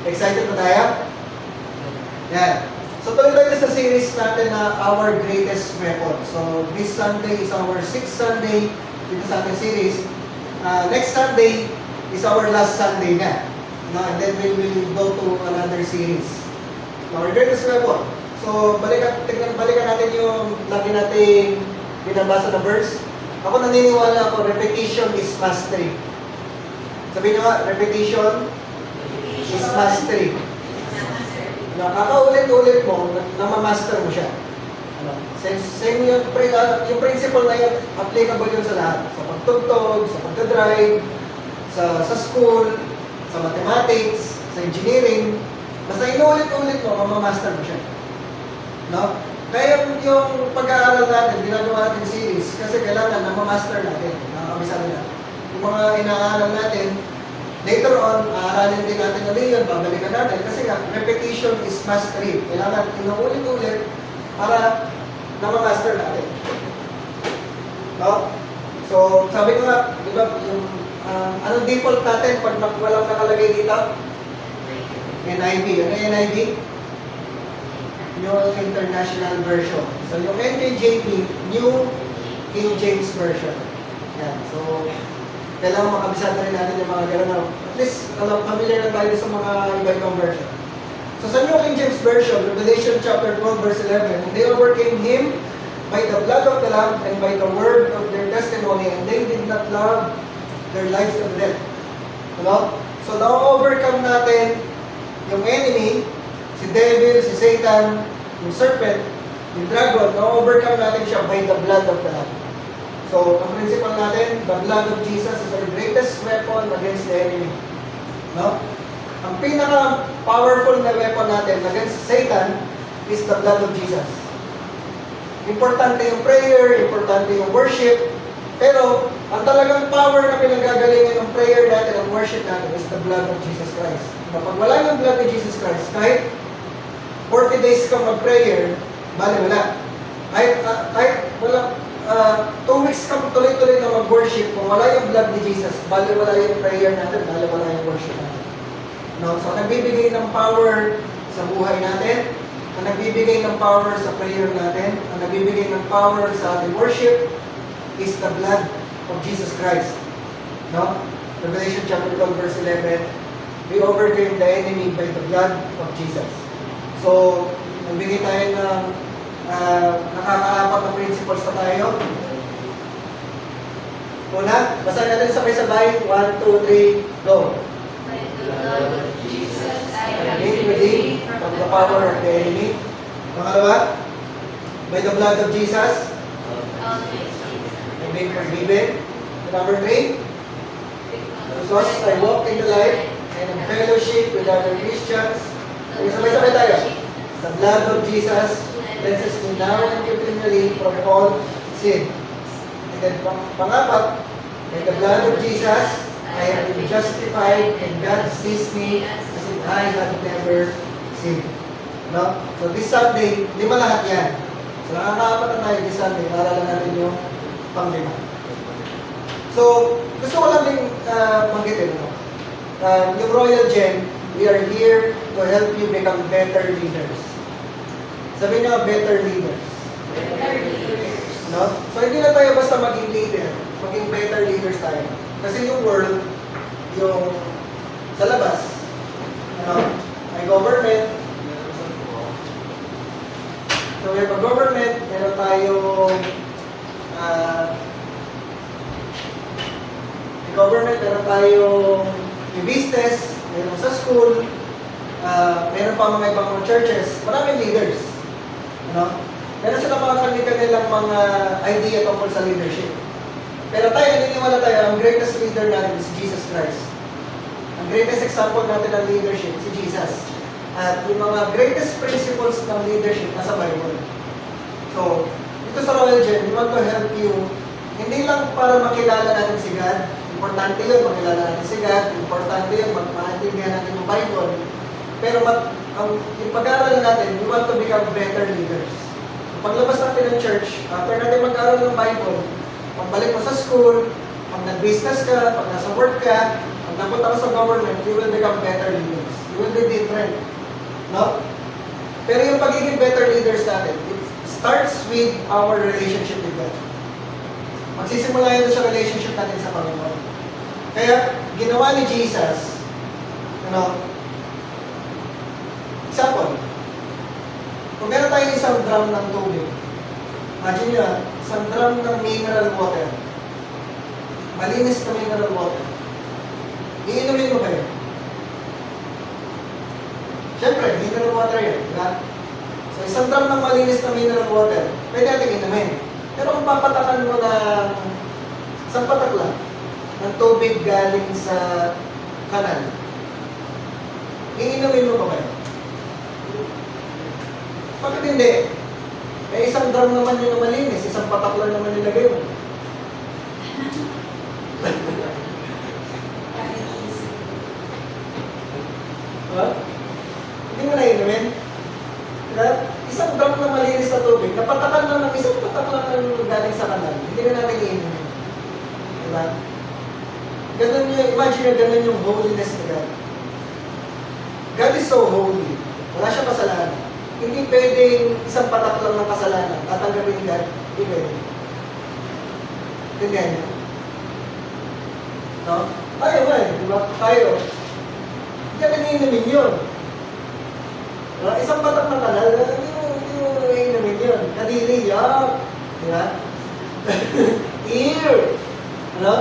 Excited na tayo? Yan. So tuloy tayo sa series natin na Our Greatest Weapon. So this Sunday is our 6th Sunday dito sa ating series. Next Sunday is our last Sunday na. And then we will go to another series. Our Greatest Weapon. So balikan natin yung lagi nating binabasa na verse. Ako naniniwala ako, repetition is mastery. Sabihin nyo nga, repetition is mastery. Nakakaulit-ulit mo, namamaster mo siya. Same yung principle na yun, applicable yun sa lahat. Sa pagtugtog, sa pagdadrive, sa school, sa mathematics, sa engineering. Basta inuulit-ulit mo, mamamaster mo siya. No? Kaya yung pag-aaral natin, ginagawa natin series, kasi kailangan namamaster natin, nakakabisa nila. Yung mga inaaral natin, later on, aaralin din natin ulit yun, babalikan natin. Kasi nga, repetition is mastery. Kailangan inuulit-ulit para namamaster natin. No? So, sabi ko nga, di ba, yung, anong default natin pag walang nakalagay dito? NIV. Ano yung NIV? New International Version. So, yung NKJV, New King James Version. Yan. So, kailangan makabisado rin natin yung mga gano'n. At least, familiar na tayo sa mga iba-ibang version. So, sa New King James Version, Revelation chapter 12, verse 11, and they overcame him by the blood of the Lamb and by the word of their testimony, and they did not love their lives to death. Ano? So, na-overcome natin yung enemy, si devil, si Satan, yung serpent, yung dragon, na-overcome natin siya by the blood of the Lamb. So, ang principle natin, the blood of Jesus is our greatest weapon against the enemy. No? Ang pinaka-powerful na weapon natin against Satan is the blood of Jesus. Importante yung prayer, importante yung worship, pero ang talagang power na pinagagalingan ng prayer natin, ang worship natin, is the blood of Jesus Christ. Kapag wala yung blood of Jesus Christ, kahit 40 days ka mag-prayer, bali wala. Kahit wala, 2 weeks ka tuloy-tuloy na mag-worship, kung wala yung blood ni Jesus, bali wala yung prayer natin, bali wala yung worship natin. No? So, nagbibigay ng power sa buhay natin, ang nagbibigay ng power sa prayer natin, ang nagbibigay ng power sa ating worship, is the blood of Jesus Christ. No? Revelation chapter 12, verse 11, we overcame the enemy by the blood of Jesus. So, nagbigay tayo ng nakakaapat na principles na tayo. Una, basahin natin sabay-sabay. 1, 2, 3, go. By the blood of Jesus, I am Redeemed from the power of the enemy. Pangalawa, by the blood of Jesus, I've been forgiven. Number 3, because I walk in the light and in fellowship with other Christians. Sabay-sabay tayo. The blood of Jesus cleanses me now and continually from all sin. And then pangapat, by the blood of Jesus, I have been justified and God sees me as if I had never sinned. No? So this Sunday, 5 lahat yan. So nakakaapat na tayo this Sunday, aralan natin yung pang-5. So, gusto ko lang din banggitin. Yung Royal Gen, we are here to help you become better leaders. Sabi niyo, better leaders. No? So, hindi na tayo basta maging leader. Maging better leaders tayo. Kasi yung world, yung sa labas, may government. So, may government, meron tayong government, meron tayong business, meron sa school, meron pa mga ibang churches, maraming leaders. Meron sila mga kanilang mga idea tungkol sa leadership. Pero tayo, naniniwala tayo, ang greatest leader natin is Jesus Christ. Ang greatest example natin ng leadership si Jesus. At yung mga greatest principles ng leadership nasa Bible. So, dito sa Royal Gen, we want to help you, hindi lang para makilala natin si God. Importante yun, makilala natin si God. Importante yun, maintindihan natin yung Bible. Pero yung pag-aaral natin, we want to become better leaders. Paglabas natin ng church, after natin mag-aaral ng Bible, pagbalik mo sa school, pag nag-business ka, pag nasa work ka, pag napunta ka sa government, you will become better leaders. You will be children. No? Pero yung pagiging better leaders natin, it starts with our relationship with God. Magsisimula yun sa relationship natin sa Panginoon. Kaya, ginawa ni Jesus, example, kung meron tayong isang drum ng tubig, imagine nyo, isang drum ng mineral water, malinis na mineral water, iinumin mo ba yun? Siyempre, mineral water yun, diba? So, isang drum ng malinis na mineral water, pwede natin inumin. Pero kung papatakan mo ng isang patak lang, ng tubig galing sa kanal, iinumin mo ba ba yun? Bakit hindi? Eh, isang drum naman yun na malinis, isang patak lang naman nilagay mo. Diba? Hindi mo na inumin. Diba? Isang drum na malinis na tubig, napatakan lang ng isang patak lang ng galing sa kanal, hindi na natin iinumin. Diba? Ganun yung, imagine na ganun yung holiness ni God. God is so holy. Wala siyang kasalanan. Hindi pwedeng isang patak lang ng kasalanan. Tatanggapin ni God. Hindi pwede. Tingnan niyo. No? Tayo ba eh. Diba? Tayo. Hindi natin iinumin yun. Diba? Isang patak ng kanal, hindi mo iinumin yun. Kadiri, yuck. Diba? Ear. Ano?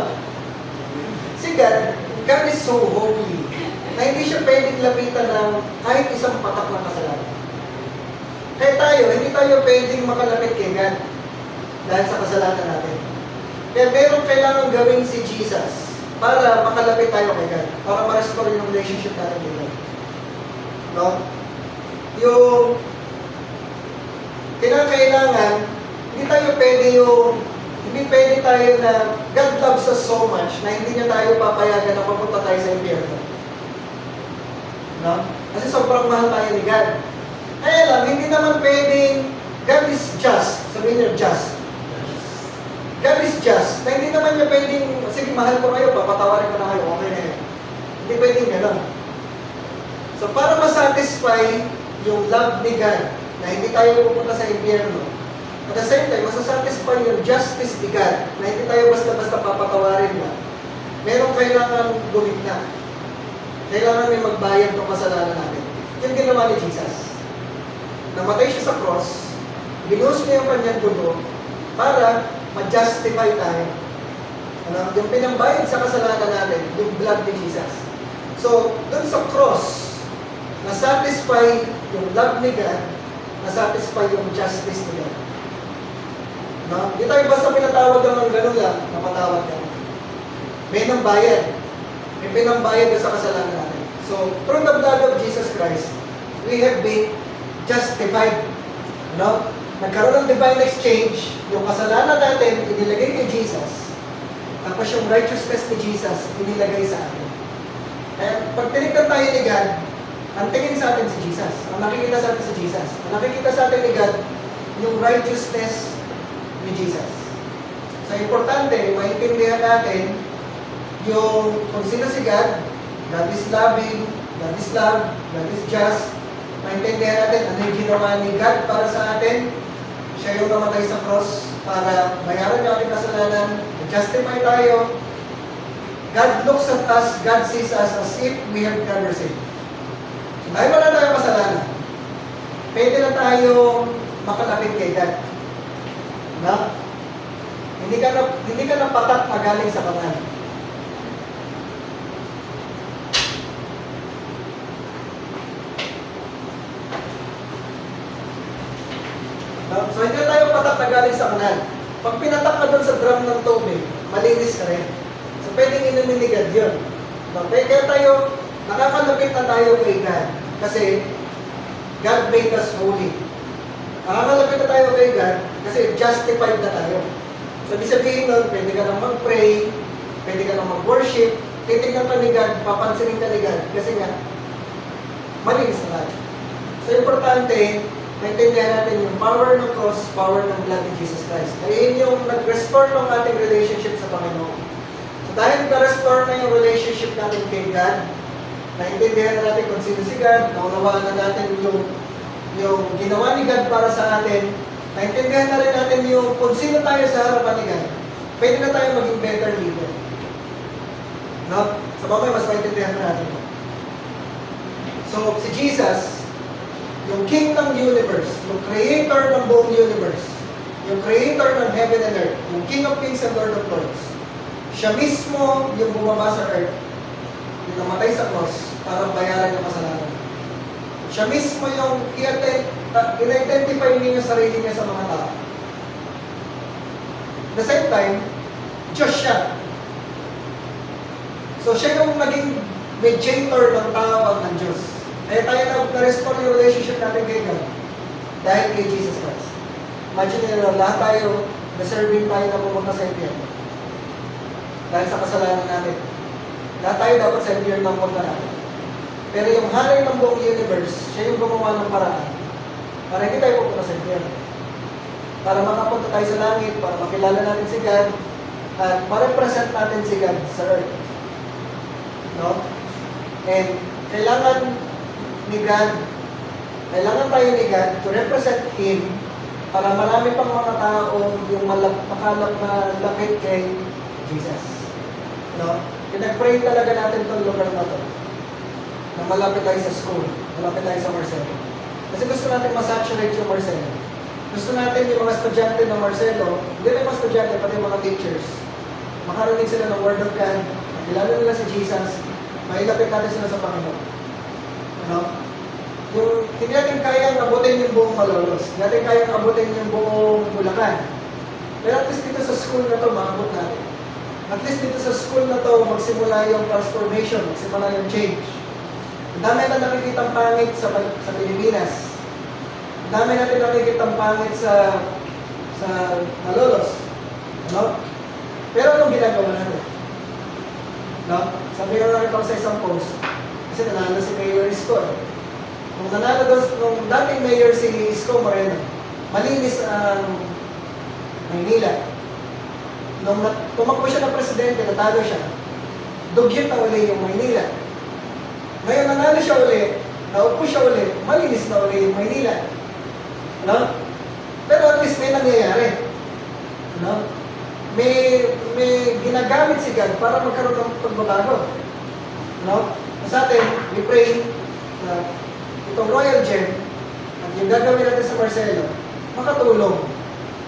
Si God is so holy na hindi siya pwedeng lapitan ng kahit isang patak ng kasalanan. Kaya tayo, hindi tayo pwedeng makalapit kay God dahil sa kasalanan natin. Kaya meron kailangan gawin si Jesus para makalapit tayo kay God, para ma-restore yung relationship natin kay God. No? Yung kinakailangan, hindi pwede tayo na God loves us so much na hindi niya tayo papayagan na papunta tayo sa impyerno. No? Kasi sobrang mahal tayo ni God. Kaya lang, hindi naman pwedeng God is just. Sabihin niyo, just. God is just. Na hindi naman niya pwedeng, sige, mahal ko kayo, papatawarin ko na kayo, okay na yun. Hindi pwedeng gano'n. So, para masatisfy yung love ni God, na hindi tayo pupunta sa impyerno, at the same time, masasatisfy yung justice ni God, na hindi tayo basta-basta papatawarin na, merong kailangan gumigna. Kailangan may magbayad ng kasalanan natin. Yung ginawa ni Jesus. Namatay siya sa cross, binuhos niya yung kanyang dugo para ma-justify tayo. Ano? Yung pinambayad sa kasalanan natin, yung blood ni Jesus. So, dun sa cross, na-satisfy yung love ni God, na-satisfy yung justice ni God. No? Hindi tayo basta pinatawag ng gano'n lang, napatawag ka. May nambayad. May pinambayad sa kasalanan natin. So, through the blood of Jesus Christ, we have been justified. No? Nagkaroon ng divine exchange, yung kasalanan natin, inilagay kay Jesus. Tapos yung righteousness ni Jesus, inilagay sa atin. Kaya pag tinignan tayo ni God, ang tingin sa atin si Jesus. Ang nakikita sa atin si Jesus. Ang nakikita sa atin ni God, yung righteousness ni Jesus. So, importante, maintindihan natin yung kung sino si God, God is loving, God is love, God is just. Maintindihan natin ano yung ginawa ni God para sa atin. Siya yung namatay sa cross para bayaran yung ating kasalanan, justify tayo. God looks at us, God sees us as if we have never sinned. So, dahil wala tayong kasalanan, pwede na tayong makalapit kay God. Na? Hindi ka na patat na galing sa kanal. No? So, hindi tayo patak na galing sa kanal. Pag pinatak ka doon sa drum ng tubig, malinis ka rin. So, pwedeng inumin ni God yun. No? Kaya tayo, nakakalapit na tayo kay God. Kasi, God made us holy. Nakakalapit na tayo kay God kasi justified na tayo. So, ibig sabihin nun, pwede ka nang mag-pray, pwede ka nang mag-worship, titignan ka ni God, papansinin ka ni God, kasi nga, malinis na tayo. So, importante, maintindihan natin yung power ng cross, power ng blood ni Jesus Christ. Kaya yun yung nag-restore ng ating relationship sa Panginoon. So, dahil na-restore na yung relationship natin kay God, naintindihan na natin kung sino si God, naunawaan na natin yung ginawa ni God para sa atin, naintindihan na rin natin yung kung sino tayo sa harapan ni God, pwede na tayo maging better leader. No? So mamaya mas maintindihan na natin. So si Jesus, yung King ng universe, yung creator ng buong universe, yung creator ng heaven and earth, yung King of Kings and Lord of Lords, siya mismo yung bumaba sa earth, yung namatay sa cross para bayaran yung kasalanan. Siya mismo yung in-identify niya yung sarili niya sa mga tao. At the same time, Diyos siya. So siya yung naging mediator ng tao at ng Diyos. Kaya tayo na-restore yung relationship natin kay God dahil kay Jesus Christ. Imagine nyo, lahat tayo, deserving tayo na pumunta sa impyerno. Dahil sa kasalanan natin. Lahat tayo dapat sa impyerno ng punta natin. Pero yung hari ng buong universe, siya yung gumawa ng paraan para hindi tayo pupunta sa impyerno. Para makapunta tayo sa langit, para makilala natin si God, at ma-represent natin si God sa earth. No? And kailangan ni God, kailangan tayo ni God to represent Him para marami pang mga tao yung makalap na lapit kay Jesus. No? Pinag-pray talaga natin itong lugar na to. Na malapit tayo sa school, malapit tayo sa Marcelo. Kasi gusto natin masaturate yung Marcelo. Gusto natin yung mga estudyante ng Marcelo, hindi lang mga estudyante, pati yung mga teachers, makarinig sila ng Word of God, makilala nila si Jesus, mailapit natin sila sa Panginoon. Ano? Yung, hindi natin kayang abutin yung buong Malolos, hindi natin kayang abutin yung buong Bulacan. Pero at least dito sa school na to, maabot natin. At least dito sa school na to, magsimula yung transformation, magsimula yung change. Ang dami na nakikitang pangit sa Pilipinas. Ang dami natin nakikitang pangit sa Malolos. Ano? Pero anong ginagawa natin? No? Sabi ko natin sa isang post, kasi nanalo si Mayor Isko. Nung nanalo doon, nung dating Mayor si Isko Moreno, malinis ang Maynila. Nung tumakbo siya ng presidente, natalo siya, dugyot na uli yung Maynila. Ngayon nanalo siya uli, naupo siya uli, malinis na uli yung Maynila. No? Pero at least may nangyayari. No? May ginagamit si God para magkaroon ng pagbabago. No? Sa atin, we pray na itong Royal Gem at yung gagawin natin sa Marcelo, makatulong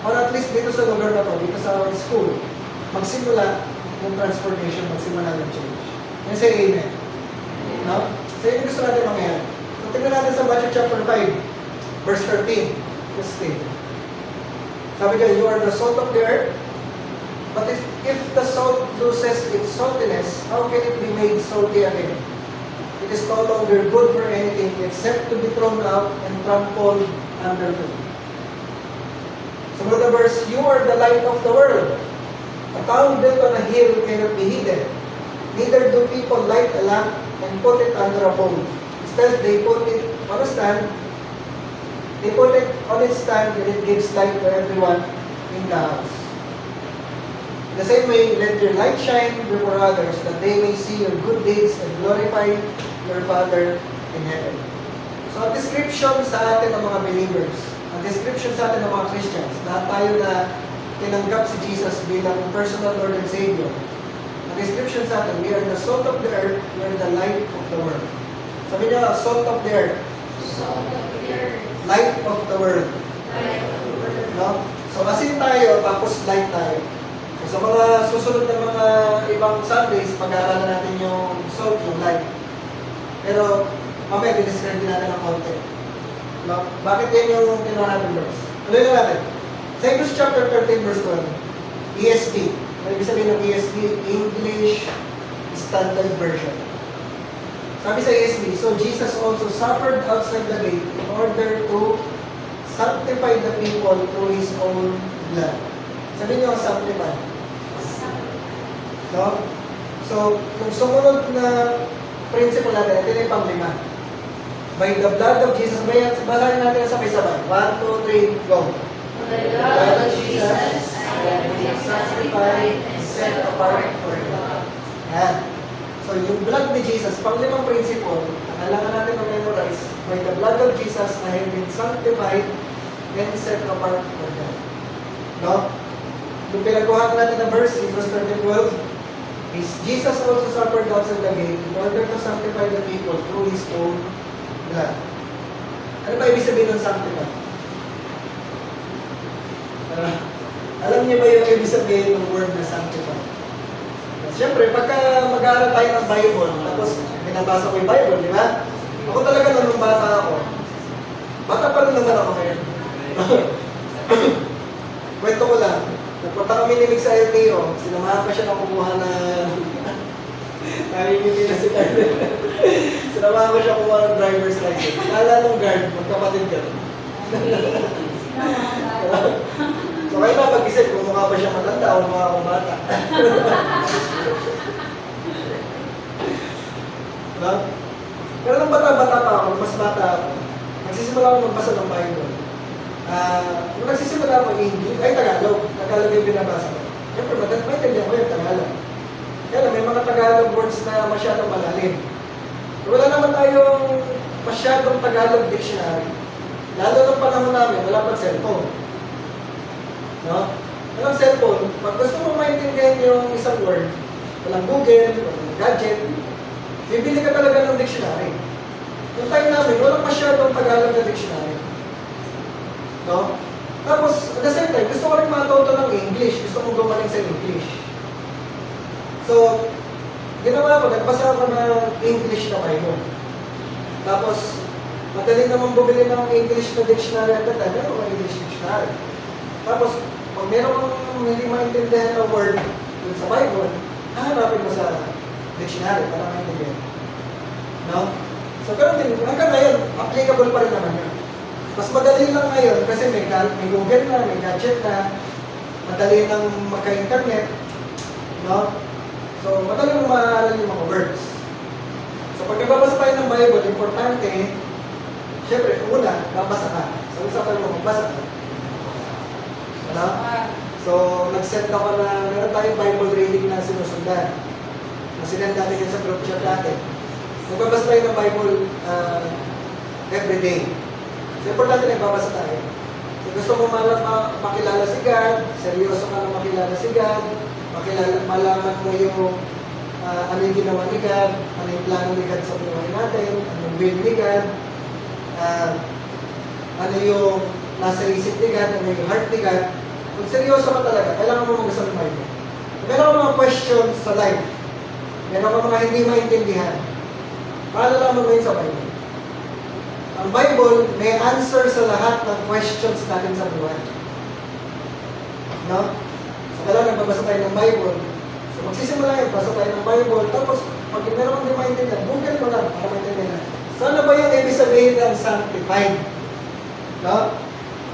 para at least dito sa lugar na to, dito sa school, magsimula yung transformation, magsimula yung change. Yan say amen. No? So yun yung gusto natin mangyayari. So tingnan natin sa Matthew chapter 5, verse 13. Just stay. Sabi niya, you are the salt of the earth. But if the salt loses its saltiness, how can it be made salty again? It is no longer good for anything except to be thrown out and trampled underfoot. So the verse, you are the light of the world. A town built on a hill cannot be hidden. Neither do people light a lamp and put it under a bowl. Instead, they put it on a stand. They put it on its stand and it gives light to everyone in the house. In the same way, let your light shine before others, that they may see your good deeds and glorify your Father in heaven. So, ang description sa atin ng mga believers, ang description sa atin ng mga Christians, lahat tayo na tinanggap si Jesus bilang personal Lord and Savior. Ang description sa atin, we are the salt of the earth, we are the light of the world. Sabi niya, salt of the earth. Salt of the earth. Light of the world. Light of the world. No? So, asin tayo, tapos light tayo. So, sa mga susunod na mga ibang Sundays, pag-aaralan natin yung salt, yung light. Pero, mamaya, dinescribe din natin ng konti. No? Bakit yan yung kinuha natin verse? Tuloy na natin. Sa Hebrews chapter 13, verse 12. ESV. Ano ibig sabihin ng ESV? English Standard Version. Sabi sa ESV, so Jesus also suffered outside the gate in order to sanctify the people through His own blood. Sabi niyo, sanctify. No? So, yung sumunod na principle natin, ito na yung pang-5. By the blood of Jesus, basahin natin sabay-sabay. 1, 2, 3, go. By the blood of Jesus, I have been sanctified and set apart for God. Yan. So, yung blood ni Jesus, pang-limang principle, na kailangan natin na-memorize, by the blood of Jesus, I have been sanctified and set apart for God. No? Yung pinagkuhan natin na verse, in verse 12, is Jesus also suffered outside the gate in order to sanctify the people through His own blood. Ano ba ibig sabihin ng sanctify? Alam niyo ba yung ibig sabihin ng word na sanctify? Siyempre, pagka mag-aaral tayo ng Bible, tapos binabasa ko yung Bible, di ba? Ako talaga nung bata ako, bata pa rin naman ako ngayon. Kwento ko lang, nagpunta kami ni Mick sa LTO, sinamahan pa siya ng kumuha na narimili na si Carmen. Sinamahan ko siya kumuha ng driver's license. Kala nung guard, magkapatid ka. So kayo na mag-isip kung mukha ba siya matanda o mukha akong bata. Diba? Pero nung bata-bata pa ako, mas bata ako, nagsisimula ako magbasa ng Bible. Nung nagsisimula ako English, ay Tagalog yung binabasa ko. Siyempre, maintindihan ko yung Tagalog. Kaya may mga Tagalog words na masyadong malalim. Wala naman tayong masyadong Tagalog dictionary. Lalo nung panahon namin, wala pang cellphone. No? Walang cellphone, pag gusto mo maintindihan yung isang word, walang Google, walang gadget, bibili ka talaga ng dictionary. Yung time namin, walang masyadong Tagalog na dictionary. No? Tapos, at the same time, gusto ko rin matuto ng English. Gusto kong gumaling sa English. So, ginawa ko, nagbasa ako ng English na Bible. Tapos, madali naman bumili ng English na dictionary at that time, meron English dictionary. Tapos, pag meron kang hindi maintindihan na word dun sa Bible, hahanapin mo sa dictionary para maintindihan. No? So, ganun din. Hanggang ngayon, applicable pa rin naman yun. Mas madali lang ngayon kasi may Google na, may gadget na, madali lang magka-internet. No? So, madali lang maaaral yung mga words. So, pag nagbabasa tayo ng Bible, importante, syempre, una, babasa ka. So, isa tayo magbasa ka. Ano? So, nag-set ako na meron tayong Bible reading na sinusundan. Nasinend natin yun sa group chat natin. Nagbabasa tayo ng Bible every day. So, importante na nagbabasa tayo. So, gusto mo makilala si God, seryoso ka na makilala si God, malaman mo yung ano yung ginawa ni God, ano yung plano ni God sa buhay natin, ano yung will ni God, ano yung nasa isip ni God, ano yung heart ni God. Kung seryoso ka talaga, kailangan mo magbasa ng Bible. Meron ka mga questions sa life, meron ka mga hindi maintindihan, malalaman mo yun sa Bible. Ang Bible may answer sa lahat ng questions natin sa buhay. No? So, kailangan nagbabasa tayo ng Bible. So, magsisimula yun, basa tayo ng Bible. Tapos, pag meron kang di maintindihan, Google mo lang para maintindihan. So, ano ba yung ibig sabihin ng sanctified? No?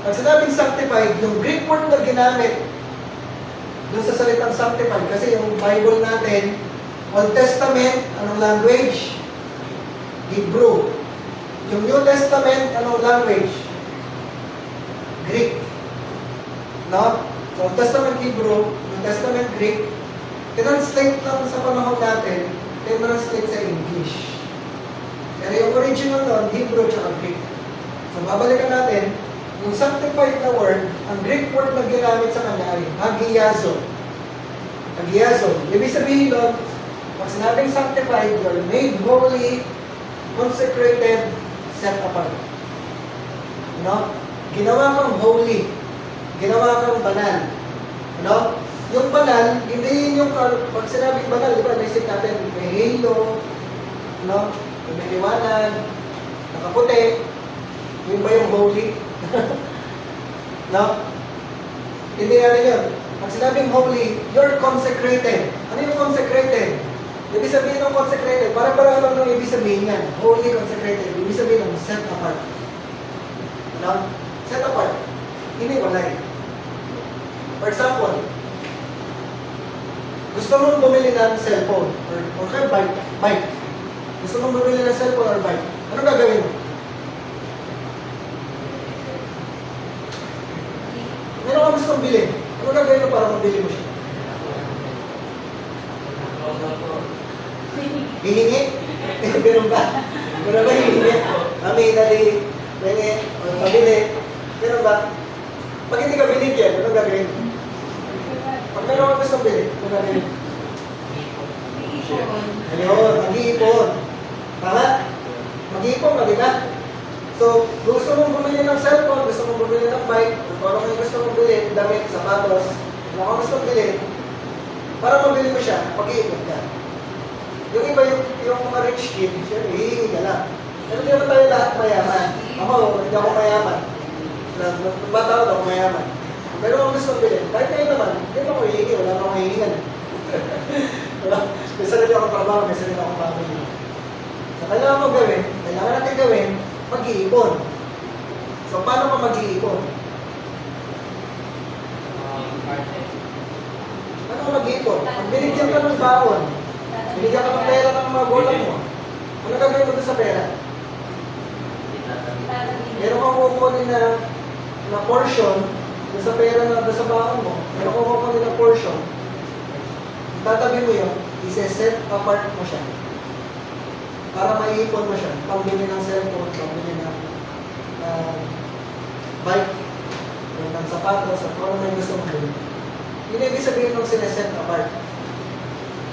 Pag sinabing sanctified, yung Greek word na ginamit dun sa salitang sanctified, kasi yung Bible natin, Old Testament, anong language? Hebrew. Yung New Testament, anong language? Greek. No? So, Old Testament Hebrew, New Testament Greek, tinranslate lang sa panahon natin, tinranslate sa English. Pero yung original nun, Hebrew at Greek. So, babalikan natin, yung sanctified na word, ang Greek word na ginamit sa kanya ay hagiazo. Hagiazo. Ibig sabihin nun, pag sinabing sanctified, you're made holy, consecrated, set apart. You know? Ginawa kang holy. Ginawa kang banal. You know? Yung banal, hindi yung, pag sinabing banal, di ba, naisip natin, may halo, you know? May liwanag, nakaputi, yun ba yung holy? No? Hindi natin yun. Pag sinabing holy, you're consecrated. Ano yung consecrated? Ibig sabihin ng consecrated, para lang ng ibig sabihin yan. Holy, consecrated. Ibig sabihin ng set apart. No? Set apart. Hindi walay. For example, gusto mong bumili ng cellphone or bike. Gusto mong bumili ng cellphone or bike. Ano gagawin mo? Meron ka gustong bilhin. Ano gagawin mo para mabili mo siya? Mami, dali, pwede, pabili. Ganun ba? Pag hindi ka binigyan, anong gagawin? Pag meron ka gustong bili, anong gagawin? Ayun, mag-iipon. Tama? Mag-iipon ka, di ba? So, gusto mong bumili ng cellphone, gusto mong bumili ng bike, kung ano yung gusto mong bili, damit, sapatos, kung ano gusto mong bili, para mabili mo siya, mag-iipon ka. Yung iba, yung mga rich kid, siyempre, hihingi ka lang. Pero hindi naman tayo lahat mayaman. Ako, hindi ako mayaman. Nung bata ako, ako mayaman. Pero kung gusto mong bilhin, kahit kayo naman, hindi mo ako hihingi, wala akong hihingan. May sarili akong trabaho, may sarili akong family. So, kailangan mo gawin, kailangan natin gawin, mag-iipon. So, paano ka mag-iipon? Paano ka mag-iipon? Pag binigyan ka ng baon, binigyan ka ng pera ng mga gulang mo, ano gagawin mo doon sa pera? Meron kang kukunin na portion doon sa pera na doon sa baon mo. Meron kang kukunin na portion. Tatabi mo yun, isi-set apart mo siya. Para maiipon mo siya. Pambili ng cellphone, pambili ng bike, ng sapatos, at kung ano may gusto mong gawin. Yun ibig sabihin ng sineset apart.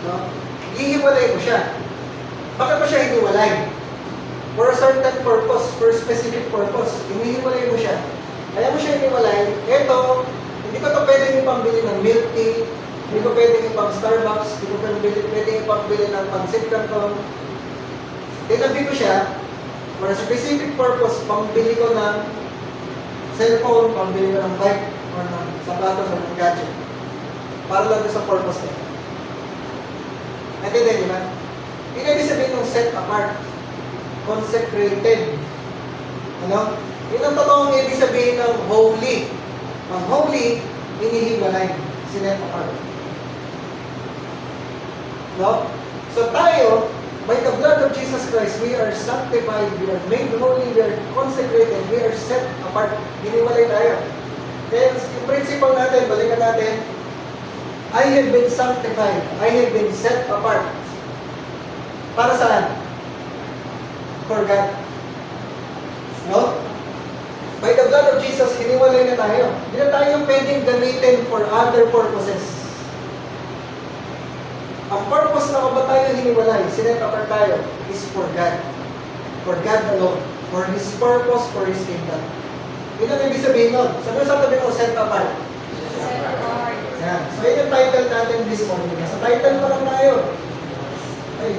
No? Ihiwalay mo siya. Bakit mo siya hiniwalay? For a certain purpose, for a specific purpose. Hinihiwalay mo siya. Kaya mo siya hiniwalay. Ito, hindi ko ito pwedeng ipambili ng milk tea, hindi ko pwedeng ipang Starbucks, hindi ko pwedeng ipambili ng pancit canton. Tinabi ko siya, for a specific purpose, pambili ko ng cellphone, pambili ko ng bike, or ng sapatos, or ng gadget. Para lang sa purpose niya. Natindihan niyo ba? Yun ibig sabihin ng set apart. Consecrated. Ano? Yun ang totoong ibig sabihin ng holy. Ang holy, inihiwalay. Sinet apart. No? So tayo, by the blood of Jesus Christ, we are sanctified, we are made holy, we are consecrated, we are set apart. Hiniwalay tayo. Kaya yung principle natin, balikan natin, I have been sanctified, I have been set apart. Para saan? For God. No? By the blood of Jesus, hiniwalay na tayo. Hindi na tayo pwedeng gamitin for other purposes. Ang purpose na kung ba tayo hiniwalay, sinet apart tayo, is for God. For God alone. For His purpose, for His kingdom. Yun ang ibig sabihin nun. Sabi mo sa tabi mo, set apart. Yan. So, yun yung title natin this morning. Sa title pa lang tayo. Ay,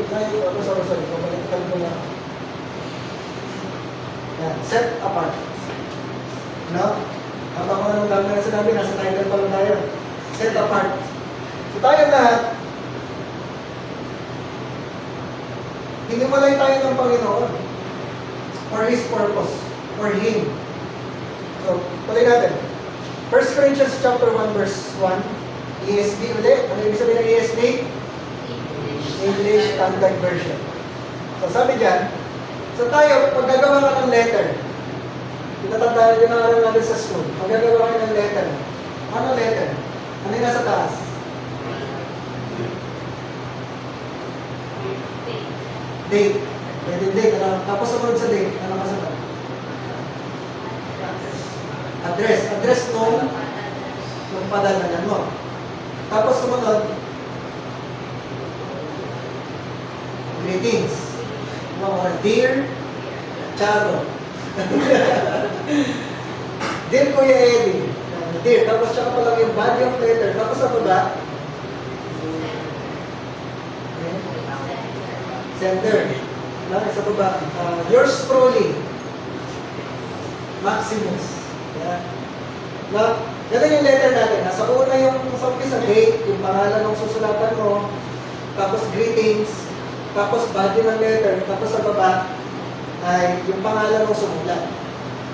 sorry. Pabalikan ko na. Yan. Set apart. No? Habang ko nung dami na sinabi, nasa title pa lang tayo. Set apart. So, tayo lahat, hiniwalay tayo ng Panginoon for His purpose, for Him. So, tuloy natin. 1 Corinthians chapter 1 verse 1, ESV ulit. Ano ibig sabihin ng ESV? English Standard Version. So, sabi dyan, so tayo, pag gagawa ka ng letter, tinatandaan din ang aral natin sa school, pag gagawa ka ng letter, ano letter? Ano yung nasa taas? Date. Pwede date. Ano? Tapos sumunod sa date. Ano kasunod? Address. Address nung padalanan mo. Tapos sumunod, greetings. Mga dear Charo. Dear Kuya Eddie. Dear. Tapos siya pa lang yung body of letter. Tapos sa baba, sender. Sa baba, yours truly, Maximus. Yeah. Na, ganun yung letter natin. Nasa una yung sa umpisa, date, yung pangalan ng susulatan mo, tapos greetings, tapos body ng letter, tapos sa baba ay yung pangalan ng sumulat.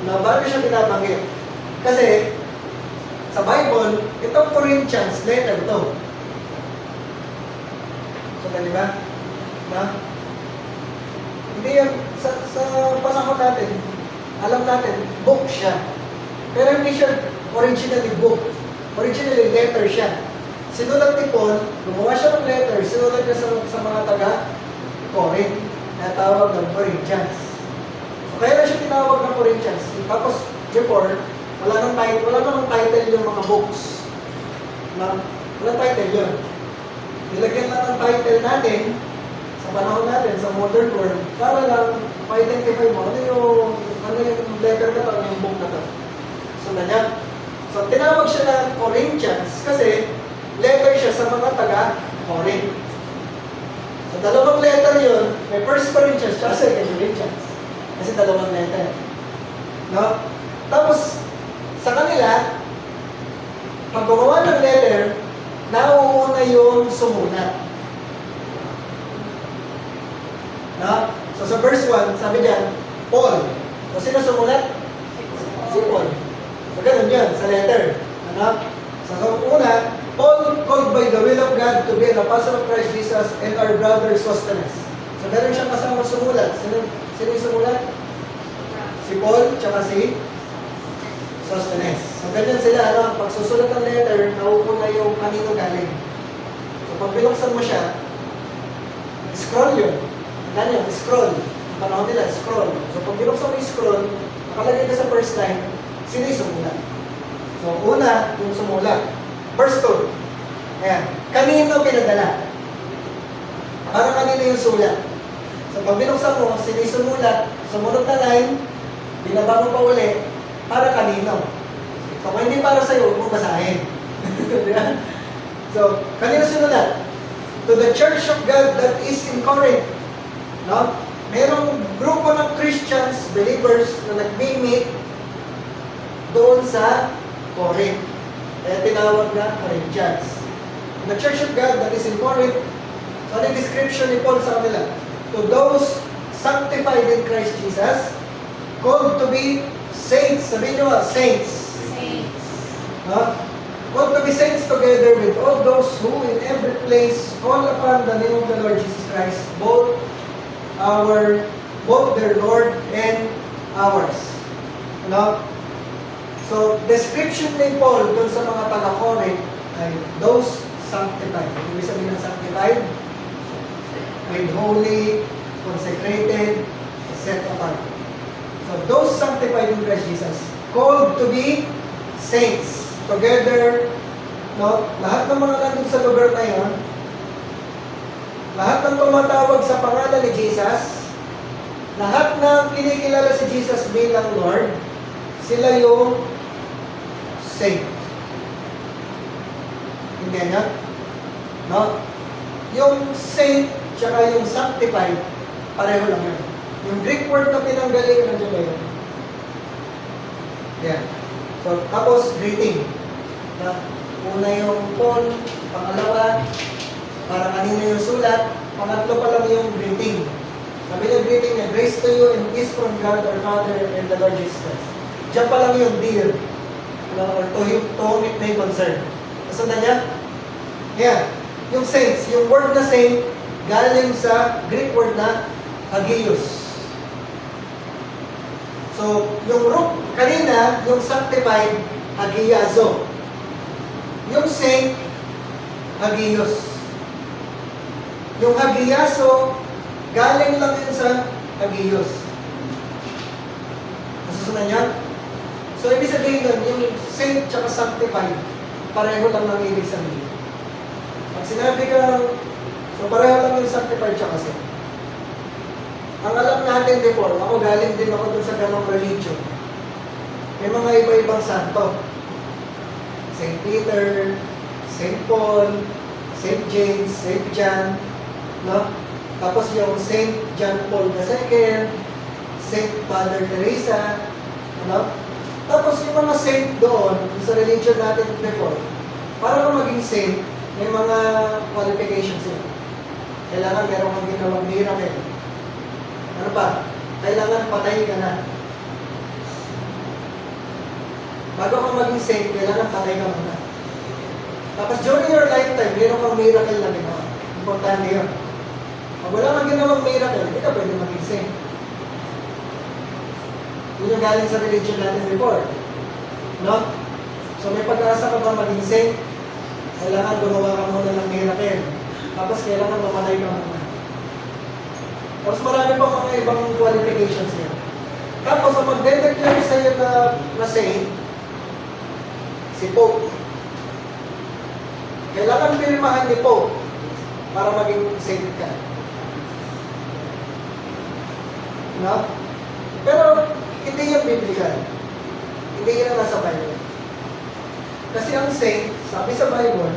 Na bago siya binabanggit. Kasi, sa Bible, itong Corinthians, letter to. So, di ba? Na? Hindi yan, sa panahon natin, alam natin, book siya. Pero hindi siya originally book. Originally letter siya. Sinulat ni Paul, gumawa siya ng letter, sinulat niya sa mga taga-Corinth, na tawag ng Corinthians. So, kaya na siya tinawag na Corinthians. Tapos, before, wala namang title yung mga books. Walang title yun. Nilagyan lang ng title natin, sa panahon natin, sa modern world, para lang ma-identify mo ano yung letter na to, ano yung book na to. So, ganyan. So, tinawag siya na Corinthians kasi letter siya sa mga taga-Corinth. So, dalawang letter yun, may 1 Corinthians at 2 Corinthians. Kasi dalawang letter. No? Tapos, sa kanila, pag gumawa ng letter, nauuna yung sumulat. No? So, sa verse 1, sabi diyan, Paul. So, sino sumulat? Si Paul. So, ganun yun, sa letter. Ano? So, una, Paul, called by the will of God to be an apostle of Christ Jesus and our brother Sosthenes. So, meron siyang kasama sumulat. Sino yung sumulat? Si Paul, tsaka si Sosthenes. So, ganyan sila, ano? Pag susulat ng letter, nauuna yung kanino galing. So, pag binuksan mo siya, scroll yun. Ano yun? Scroll. Ang panahon nila, scroll. So, pag binuksan mo yung scroll, nakalagay ka sa first line, sino yung sumulat? So, una, yung sumulat. Verse 2. Ayan. Kanino pinadala? Para kanino yung sulat? So, pag binuksan mo, sino yung sumulat? Sumunod na line, binaba mo pa uli, para kanino? So, kung hindi para sa'yo, huwag mo basahin. So, kanino sinulat? To the church of God that is in Corinth. No? Merong grupo ng Christians, believers, na nag-meet doon sa Corinth. Kaya tinawag na Corinthians. The church of God that is in Corinth, so ano yung description ni Paul sa kanila? To those sanctified in Christ Jesus, called to be saints. Sabihin nyo saints. Saints. Huh? Called to be saints together with all those who in every place call upon the name of the Lord Jesus Christ, both their Lord and ours. No? So, description ni Paul dun sa mga taga-Corinth ay those sanctified. Ibig sabihin ng sanctified, made holy, consecrated, set apart. So, those sanctified in Christ Jesus, called to be saints, together, no? Lahat ng mga nandun sa lugar na yon, lahat ng tumatawag sa pangalan ni Jesus, lahat ng kinikilala si Jesus bilang Lord, sila yung saint. Hindi nga? No? Yung saint, tsaka yung sanctified, pareho lang yun. Yung Greek word na pinanggaling, nandiyan ba yun? Yeah. So, tapos, greeting. Na, una yung Paul, pangalawa, para kanina yung sulat, pangatlo pa lang yung greeting. Sabi niya, greeting niya, grace to you and peace from God our Father and the Lord Jesus Christ. Diyan pa lang yung dear, or to whom it may concern. Kasunod na niya? Yeah. Yung saints, yung word na saint, galing sa Greek word na hagios. So, yung root, kanina, yung sanctified, hagiazo. Yung saint, hagios. Yung hagiazo, galing lang yun sa hagios. Nasusunod niya? So, ibig sabihin nun, yung saint tsaka sanctified, pareho lang ng ibig sabihin. Pag sinabi ka, so pareho lang yung sanctified tsaka saint. Ang alam natin before, ako galing din ako dun sa ganong religion. May mga iba-ibang santo. Saint Peter, Saint Paul, Saint James, Saint John, no? Tapos yung Saint John Paul II, Saint Mother Teresa, ano? Tapos yung mga saint doon, sa religion natin before, para kang maging saint, may mga qualifications yun. Kailangan meron kang ginawang miracle. Ano pa? Kailangan patay ka na. Bago ka maging saint, kailangan patay ka muna. Tapos during your lifetime, meron kang miracle na ginawa. Importante yun. Pag wala kang ginawang miracle, hindi ka pwede maging saint. Yun yung galing sa religion natin before. No? So may pag-asa ka ba maging saint? Kailangan gumawa ka muna ng miracle. Tapos kailangan mamatay ka muna. Tapos marami pang mga ibang qualifications niya. Tapos, ang magde-declare sa'yo na saint, si Pope. Kailangan pirmahan ni Pope para maging saint ka. No? Pero, hindi yan biblical. Hindi yan nasa Bible. Kasi ang saint, sabi sa Bible,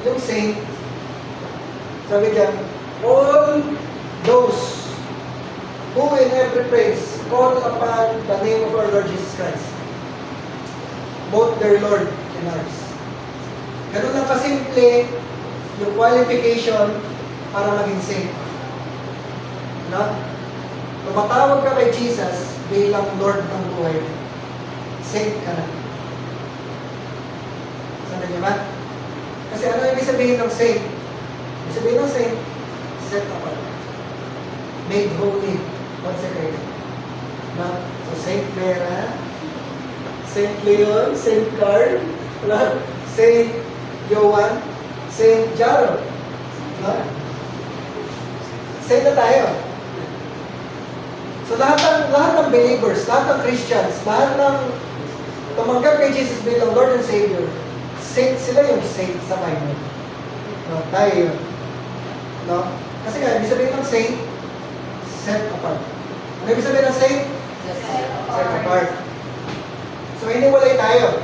yung saint, sabi diyan, all those who in every place call upon the name of our Lord Jesus Christ, both their Lord and ours. Ganun lang kasimple yung qualification para maging saint. No? Tumatawag ka kay Jesus bilang Lord ng buhay, saint ka na. Sabi niyo ba? Kasi ano ibig sabihin ng saint? Ibig sabihin ng saint, set apart. Made holy, consecrated. No? So, Saint Vera, Saint Leon, Saint Carl, no? Saint Johan, Saint Jaro. No? Saint na tayo. So, lahat ng believers, lahat ng Christians, lahat ng tumanggap kay Jesus bilang Lord and Savior, saint sila yung saint sa Bible. No? Tayo yun. No? Kasi nga, ibig sabihin ng saint, set apart. Ano ibig sabihin ng saint? Set apart. So, hiniwalay tayo.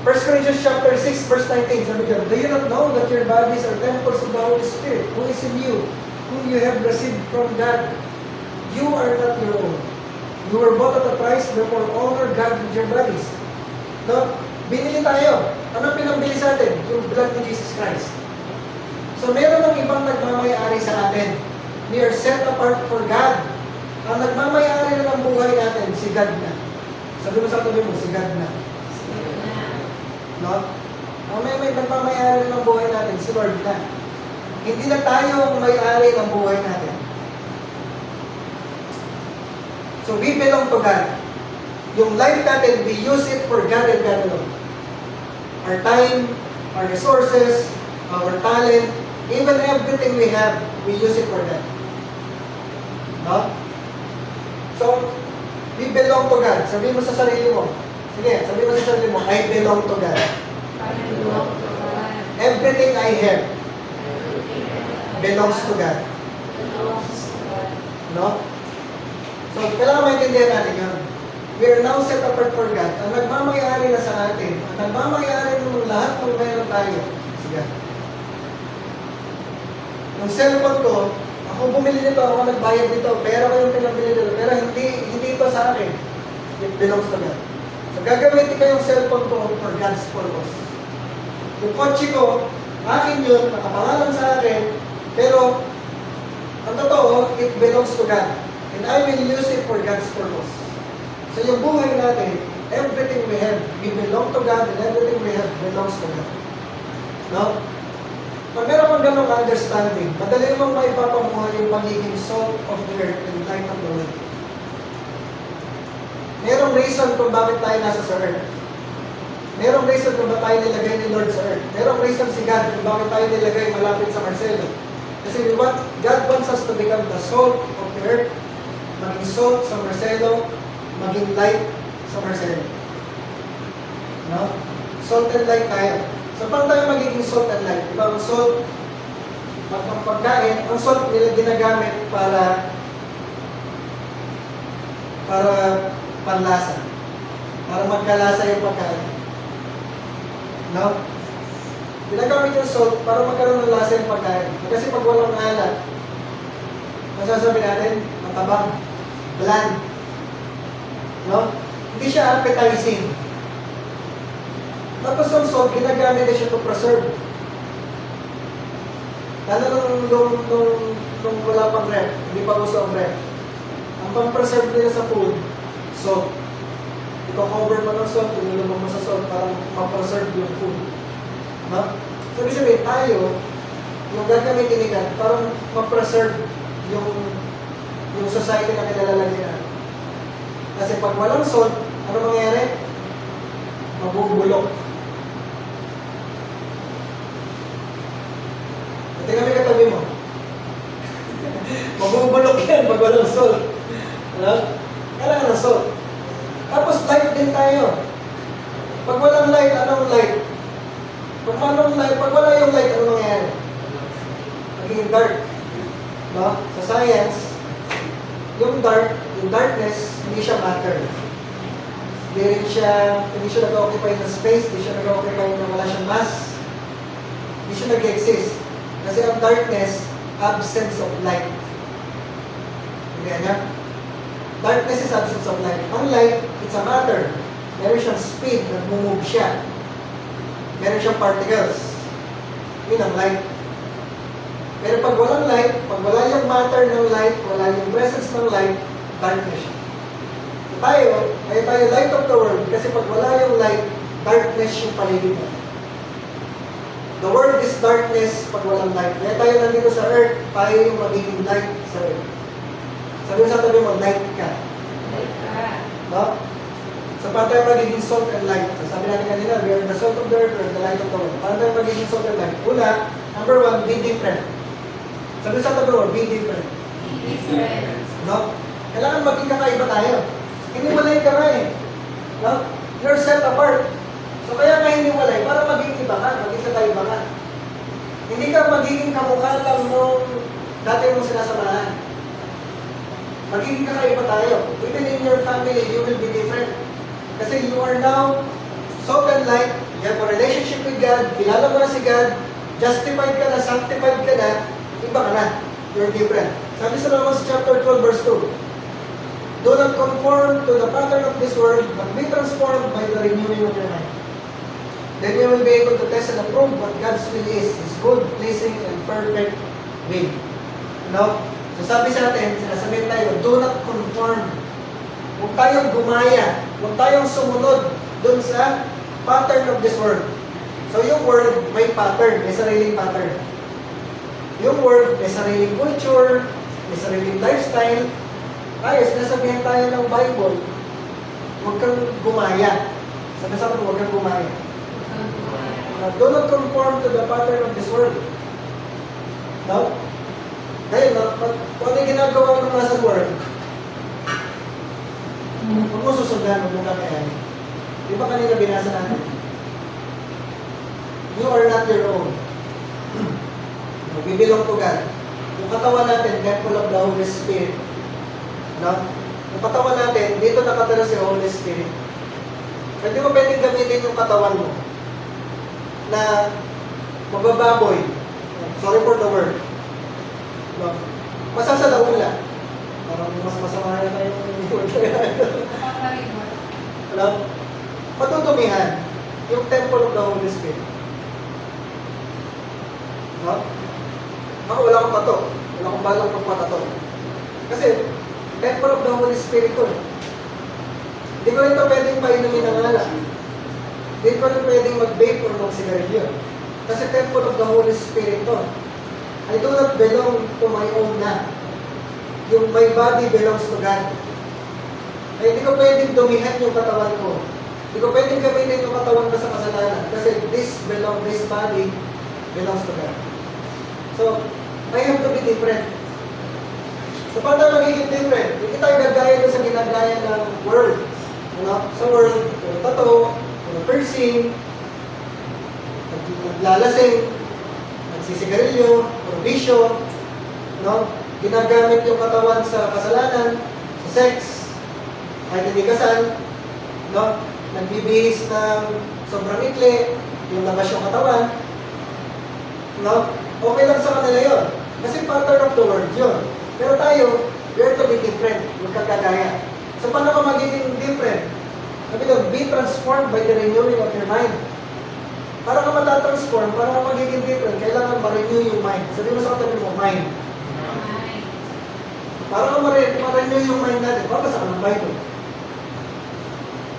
1 Corinthians chapter 6, verse 19, sabi dyan, do you not know that your bodies are temples of the Holy Spirit, who is in you, whom you have received from God? You are not your own. You were bought at a price, therefore honor God with your bodies. No? Binili tayo. Ano pinambili sa atin? Yung blood ni Jesus Christ. So, meron ng ibang nagmamayari sa atin. We are set apart for God. Ang nagmamayari na ng buhay natin, si God na. Sabi mo sa tabi mo, si God na. No? Ang may nagmamayari na ng buhay natin, si Lord na. Hindi na tayo ang may-ari ng buhay natin. So, we belong to God. Yung life natin, we use it for God and God alone. Our time, our resources, our talent, even everything we have, we use it for God. No? So, we belong to God. Sabihin mo sa sarili mo. Sige, sabihin mo sa sarili mo, I belong to God. Everything I have belongs to God. No? So, kailangan maintindihan natin yun. We are now set apart for God. Ang nagmamayari na sa atin, ang nagmamayari ng lahat ng meron tayo, si God. Yung cellphone ko, ako bumili nito, ako nagbayad nito, pera ko yung pinabili nito, pero hindi ito sa akin. It belongs to God. So, gagamitin ko yung cellphone ko for God's purpose. Yung kotse ko, akin yun, nakapangalan sa akin, pero ang totoo, it belongs to God. And I will use it for God's purpose. So yung buhay natin, everything we have, we belong to God, and everything we have belongs to God. No? Pag meron kang ganong understanding, madali mong maipapamuhay yung pagiging salt of the earth and light of the world. Merong reason kung bakit tayo nasa sa earth. Merong reason kung bakit tayo nilagay ni Lord sa earth. Merong reason si God kung bakit tayo nilagay malapit sa Marcelo. Kasi God wants us to become the salt of the earth, maging salt sa Marcelo, maging light sa Marcelo. No? Salt and light tayo. So, paano tayo magiging salt and light? Diba, ang salt, pagkain, ang salt nila ginagamit para panlasa. Para magkalasa yung pagkain. No? Ginagamit yung salt para magkaroon ng lasa yung pagkain. Kasi pag walang alat, masasabi natin, matabang, bland. No? Hindi siya appetizing. Tapos ang salt, ginagamit din siya to preserve. Lalo nung wala pang ref, hindi pa uso ang ref. Ang pang-preserve nila sa food, salt. Iko-cover mo ng salt, inulubog mo sa salt para ma-preserve yung food. No? So, ibig sabihin, tayo, yung gagamitin ni God, para ma-preserve yung society na kinalalagyan natin. Kasi pag walang salt, ano mangyayari? Mabubulok. Tingnan mo yung katabi mo. Mabubulok yan pag walang salt. Ano? Kailangan ng salt. Tapos light din tayo. Pag walang light, anong light? Pag wala yung light, ano mangyayari? Magiging dark. No? Sa science, yung darkness, hindi siya matter. Hindi siya nag-occupy ng space, hindi siya nag-occupy ng wala siyang mass. Hindi siya nag-exist. Kasi ang darkness, absence of light. Hindi niya? Darkness is absence of light. Ang light, it's a matter. Meron siyang speed, nag-move siya. Meron siyang particles. Yun ang light. Pero pag walang light, pag wala yung matter ng light, wala yung presence ng light, darkness siya. So tayo light of the world, kasi pag wala yung light, darkness yung paligid mo. The world is darkness pag walang light. Kaya tayo nandito sa earth, tayo yung magiging light sa earth. Sabi mo sa tabi mo, light ka. No? So, paano tayo magiging salt and light? So, sabi natin kanina, we are the salt of the earth, we are the light of the world. Paano tayo magiging salt and light? Una, number one, be different. Sabi sa tabi mo, be different. No? Kailangan maging kakaiba tayo. Hiniwalay ka nga eh. No? You're set apart. So, kaya ka hiniwalay para maging iba ka, maging kakaiba ka. Hindi ka magiging kamukha lang nung dati mong sinasamahan. Magiging kakaiba tayo. Even in your family, you will be different. Kasi you are now salt and light. You have a relationship with God. Kilala mo na si God. Justified ka na, sanctified ka na. Iba ka na. You're different. Sabi sa Romans chapter 12 verse 2, do not conform to the pattern of this world, but be transformed by the renewing of your mind. Then you will be able to test and approve what God's will is, His good, pleasing, and perfect will. No? So sabi sa atin, sinasabihin tayo, do not conform. Huwag tayong gumaya. Huwag tayong sumunod dun sa pattern of this world. So yung world, may pattern, may sariling pattern. Yung world, may sariling culture, may sariling lifestyle. Tayo, sinasabihan tayo ng Bible, huwag kang gumaya. Sabi sa atin, huwag kang gumaya. Do not conform to the pattern of this world. No? Ngayon, kung ano yung ginagawa ng nasa world, huwag mo susundan, huwag mo kakayanin. Di ba kanina binasa natin? You are not your own. We belong to God. Yung katawan natin, temple of the Holy Spirit. No? Yung katawan natin, dito nakatira si Holy Spirit. Hindi mo pwedeng gamitin yung katawan mo na mabababoy. Sorry for the word. No? Masasalaula. Parang mas masama na tayo yung word. Ano? Matutumihan yung temple of the Holy Spirit. No? Ako wala akong pato. Wala akong balang magpatato. Kasi, temple of the Holy Spirit ko. Hindi ko rin ito pwedeng painumin ng alak. Hindi ko rin pwedeng mag-vape or mag-sigarilyo. Kasi temple of the Holy Spirit to. I do not belong to my own na. Yung my body belongs to God. Kaya hindi ko pwedeng dumihan yung katawan ko. Hindi ko pwedeng gamitin yung katawan ko sa kasalanan. Kasi this body belongs to God. So, I have to be different. So, paano tayo magiging different? Hindi tayo gagaya doon sa ginagaya ng world. Ano? Sa world, puro tato, puro piercing, naglalasing, nagsisigarilyo, puro bisyo, no? Ginagamit yung katawan sa kasalanan, sa sex, kahit hindi kasal, no? Nagbibihis ng sobrang ikli, yung labas yung katawan, no? Okay lang sa kanila yun. Kasi pattern of the world yun. Pero tayo, we are to be different. Huwag kang kagaya. So, paano ka magiging different? Sabi doon, be transformed by the renewing of your mind. Para ka matatransform, para ka magiging different, kailangan ma-renew yung mind. Sabi mo sa katabi mo, mind. Para ka ma-renew yung mind natin, babasa ka ng Bible.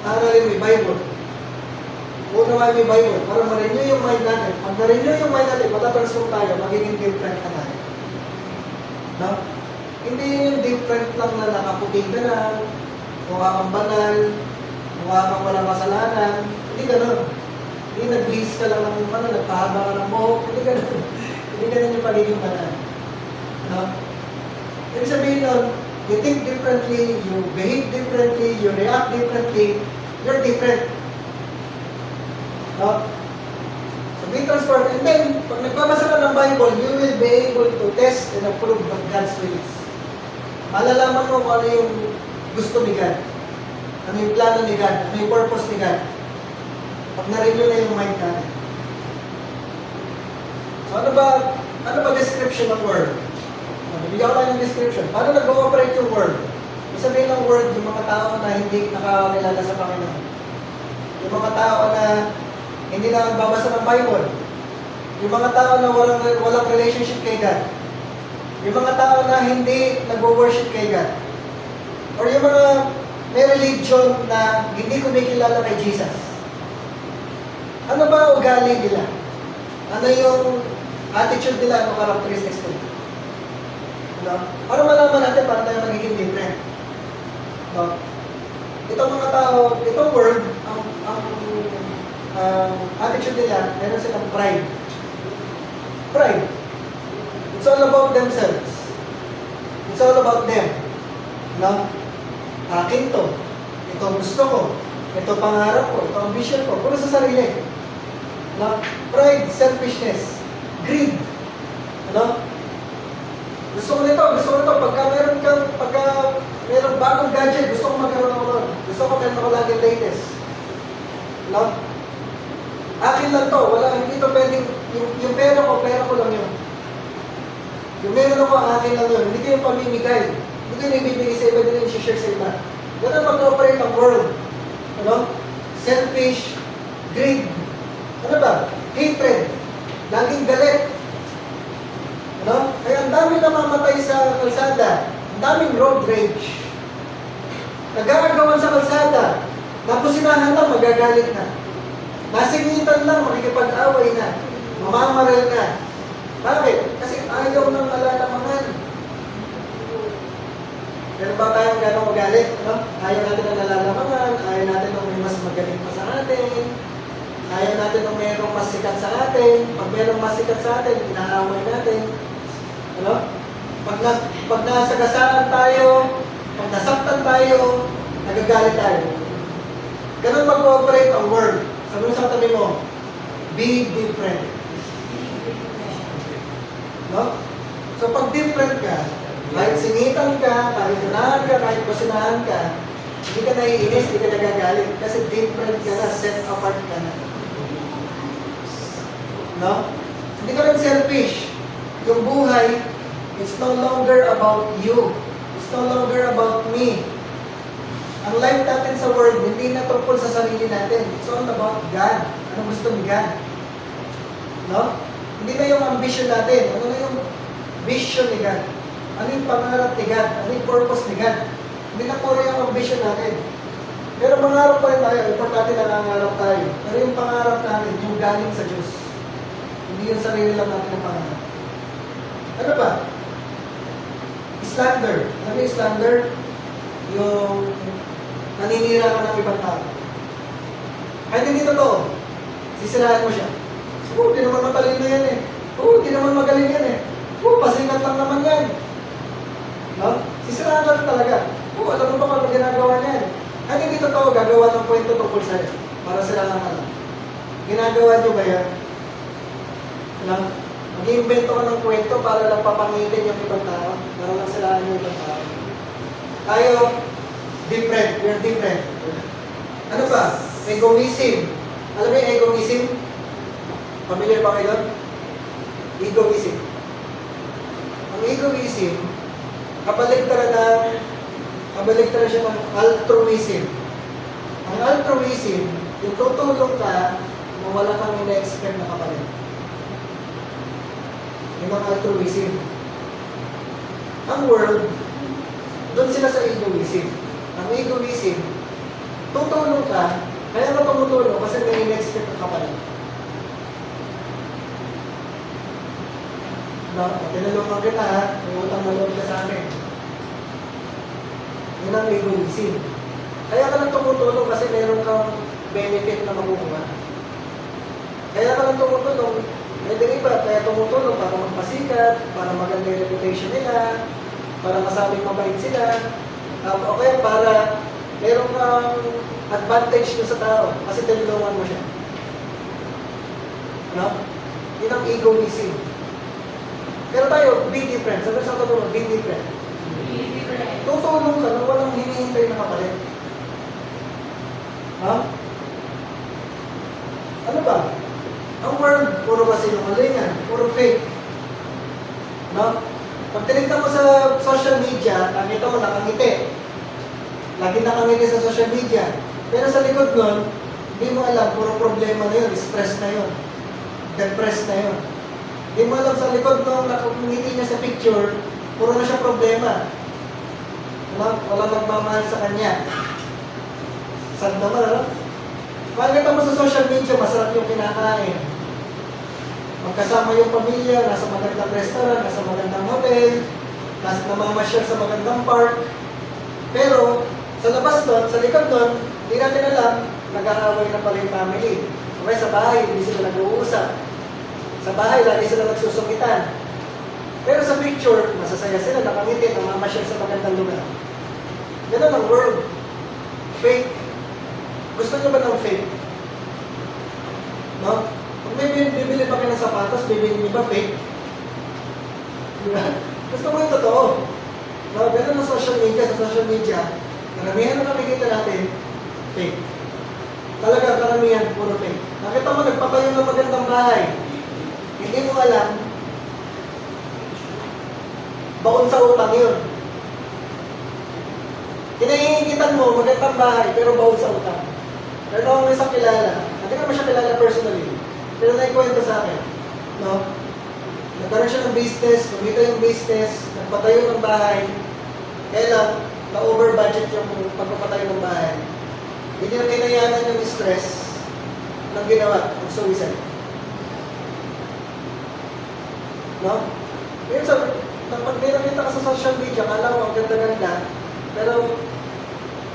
Aralin mo yung Bible. Unawain mo yung Bible para ma-renew yung mind natin. Pag na-renew yung mind natin, matatransform tayo, magiging different ka tayo. No? Hindi yun yung different lang na nakaputi ka lang, mukha kang banal, mukha kang walang kasalanan. Hindi ganun. Hindi nag-bleach ka lang ng nagpahaba ka ng buhok. Hindi ganun. Hindi ganun yung pagiging banal. No? Ibig sabihin nun, You think differently, you behave differently, you react differently, you're different. No? So be transparent. And then, pag nagbabasa ka ng Bible, you will be able to test and approve of God's ways. Malalaman mo kung ano yung gusto ni God. Ano yung plano ni God. Ano yung purpose ni God. Pag na-renew na yung mind natin. So ano ba description ng word? Bibigyan ko lang ng description. Paano nag-ooperate yung word? Sabihin ng word, yung mga tao na hindi nakakilala sa Panginoon. Yung mga tao na hindi na nagbabasa ng Bible. Yung mga tao na walang relationship kay God. Yung mga tao na hindi nagwo-worship kay God. Or yung mga may religion na hindi kumikilala kay Jesus. Ano ba ugali nila? Ano yung attitude nila? Ano characteristics nila? No? Para malaman natin, para tayo magiging different. No? Itong mga tao, itong word, ang attitude nila, meron silang pride. Pride. It's all about themselves. It's all about them. No? Akin to. Ito ang gusto ko. Ito pangarap ko. Ito ang vision ko. Puro sa sarili. No? Pride, selfishness, greed. Ano? Gusto ko nito. Pagka meron bagong gadget, gusto ko magkaroon ako nun. Gusto ko meron ako laging latest. No? Akin lang to. Hindi to pwedeng, yung pera ko lang yun. Yung meron ako, akin lang yun. Hindi ko yung pamimigay. Hindi ko yung ibibigay sa iba, hindi yung share sa iba. Ganun mag-operate ang world. Ano? Selfish, greed. Ano ba? Hatred. Laging galit. Ano? Kaya ang dami namamatay sa kalsada. Ang daming road rage. Nag-aagawan sa kalsada. Napusinahan lang, magagalit na. Nasingitan lang, makikipag-away na. Mamamaril na. Bakit? Kasi ayaw ng nalalamangan. Pero ba tayong gano'ng magalit? No? Ayaw natin ng nalalamangan. Ayaw natin ng may mas magaling pa sa atin. Ayaw natin ng mayroong mas sikat sa atin. Pag mayroong mas sikat sa atin, inaaway natin. Ano? Pag nasagasaan tayo, pag nasaktan tayo, nagagalit tayo. Ganun mag-cooperate ang word. Sabi mo sa katabi mo, be different. No? So pag different ka, kahit singitan ka, kahit unahan ka, kahit basinahan ka, hindi ka naiinis, hindi ka nagagalit. Kasi different ka na, set apart ka na. No? Hindi ka rin selfish. Yung buhay, it's no longer about you. It's no longer about me. Ang life natin sa world, hindi na tungkol sa sarili natin. It's all about God. Anong gusto ni God? No? Hindi na yung ambition natin. Ano na yung vision ni God? Ano yung pangarap ni God? Ano yung purpose ni God? Hindi na puro yung ambition natin. Pero mangarap pa rin tayo. Importante na nangarap tayo. Pero yung pangarap natin, yung galing sa Diyos. Hindi yung sarili lang natin ang pangarap. Ano ba? Slander. Ano yung slander? Yung naninira ka ng ibang tao. Kahit hindi totoo, sisirahan mo siya. Di naman matalino yan eh. Di naman magaling yan eh. Pasingat lang naman yan. No? Sisirahan ka talaga. Alam mo ba kung ginagawa niyan? Kahit hindi totoo, gagawa ng kwento tungkol sa'yo. Para sila lang alam. Ginagawa niyo ba yan? Mag-iimbento ka ng kwento para lang papangitin yung ibang tao. Para lang sirahan yung ibang tao. Tayo, different. We're different. Ano ba? Egoism. Alam mo yung egoism? Familiar ba kayo doon? Egoism. Ang egoism, kabaligtaran siya ng altruism. Ang altruism, yung tutulong ka na wala kang ina-expect na kapalit. Yung mga altruism. Ang world, doon sila sa egoism. Ang egoism, tutulong ka, kaya ka tumutulong kasi may in-expect na kapalit. Tinulungan kita ha, may utang na loob ka sa akin. Yun ang egoism. Kaya ka lang tumutulong kasi meron kang benefit na makukuha. Kaya ka lang tumutulong, may iba, kaya tumutulong para magpasikat, para maganda yung reputation nila, para masabing mabait sila, o kaya para meron kang advantage dun sa tao kasi tinulungan mo siya. No? Yun ang egoism. Pero tayo, be different. Sabi sa katulong, be different. Tutulong ka na walang hinihintay na kapalit. Ha? Ano ba? Ang world, puro kasinungalingan, puro fake. No? Pag tinignan mo sa social media, nakita mo nakangiti. Lagi nakangiti sa social media. Pero sa likod nun, hindi mo alam, puro problema na yun, stress na yun, depressed na yun. Hindi mo alam sa likod nung nakangiti niya sa picture, puro na siya problema. Wala nagmamahal sa kanya. Sad naman, ano? Makikita mo sa social media, masarap yung kinakain. Magkasama yung pamilya, nasa magandang restaurant, nasa magandang hotel, namamasyal sa magandang park. Pero, sa labas doon, sa likod doon, hindi natin alam, nag-aaway na pala yung family. Okay, sa bahay, hindi sila nag-uusap. Sa bahay, lagi sila nagsusukitan. Pero sa picture, masasaya sila, nakangiti, namamasyal sa magandang lugar. Ganun ang world. Fake. Gusto niyo ba ng fake? No? Kung may bibili pa kayo ng sapatos, bibili niyo ba fake? Diba? Gusto mo yung totoo. No? Ganun ang social media. Sa social media, karamihan na nakikita natin, fake. Talaga karamihan, puro fake. Nakita mo, nagpatayo ng magandang bahay. Hindi mo alam, baon sa utang yun. Kinaiingitan mo, magandang bahay, pero baon sa utang. Pero ako may isang kilala, hindi naman siya kilala personally, pero naikwento sa akin, no? Nagkaroon siya ng business, kumita yung business, nagpatayo ng bahay, kaya lang, na-over budget yung pagpapatayo ng bahay. Hindi na kinayanan yung stress ng ginawa, ng suicide. No? Ngayon sabi, pag may nakita ka sa social media, kala mo ang ganda-ganda, pero